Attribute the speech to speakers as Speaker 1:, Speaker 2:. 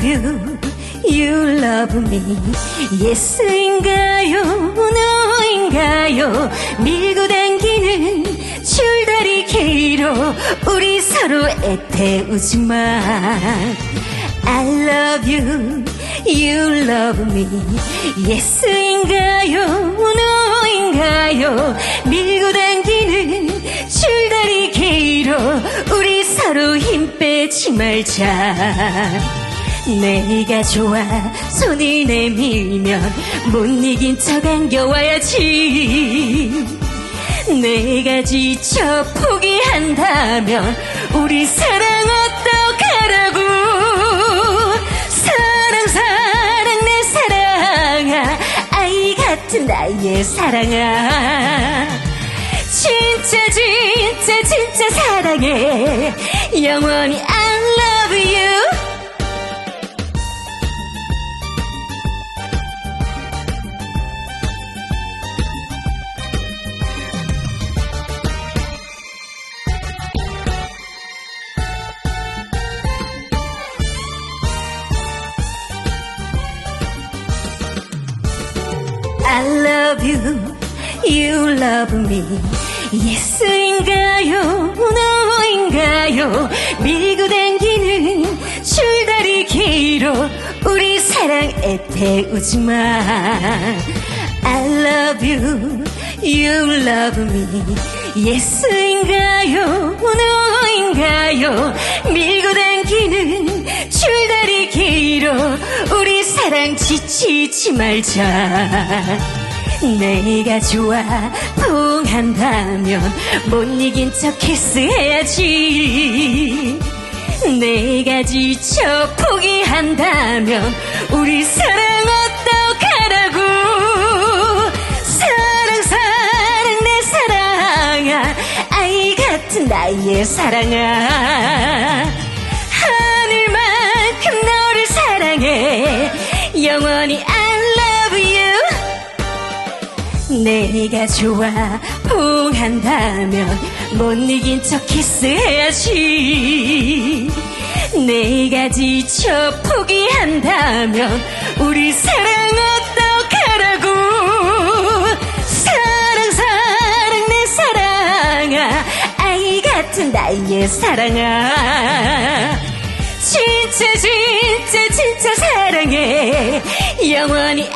Speaker 1: love you, you love me. Yes인가요, no인가요? 밀고 당기는 줄다리 길로 우리 서로 애태우지만 I love you, you love me. Yes인가요, no인가요? 밀고 당기는 줄다리 길로 우리 서로 힘 빼지 말자. 내가 좋아 손을 내밀면 못 이긴 척 안겨와야지. 내가 지쳐 포기한다면 우리 사랑 어떡하라고. 사랑 사랑 내 사랑아, 아이 같은 나의 사랑아. 진짜 진짜 진짜 사랑해. 영원히 I love you. I love you, you love me. Yes인가요, no인가요? 밀고 당기는 줄다리 길로 우리 사랑 애태우지마. I love you, you love me. Yes인가요, no인가요? 밀고 당기는 줄다리 길로 우리 사랑 지치지 말자. 내가 좋아 포옹한다면 못 이긴 척 키스해야지. 내가 지쳐 포기한다면 우리 사랑 어떡하라고. 사랑 사랑 내 사랑아, 아이 같은 나의 사랑아. 하늘만큼 너를 사랑해. 영원히 I love you. 내가 좋아 포옹한다면 못 이긴 척 키스해야지. 내가 지쳐 포기한다면 우리 사랑 어떡하라고. 사랑 사랑 내 사랑아, 아이 같은 나의 사랑아. 진짜 진짜 진짜 사랑해. 영원히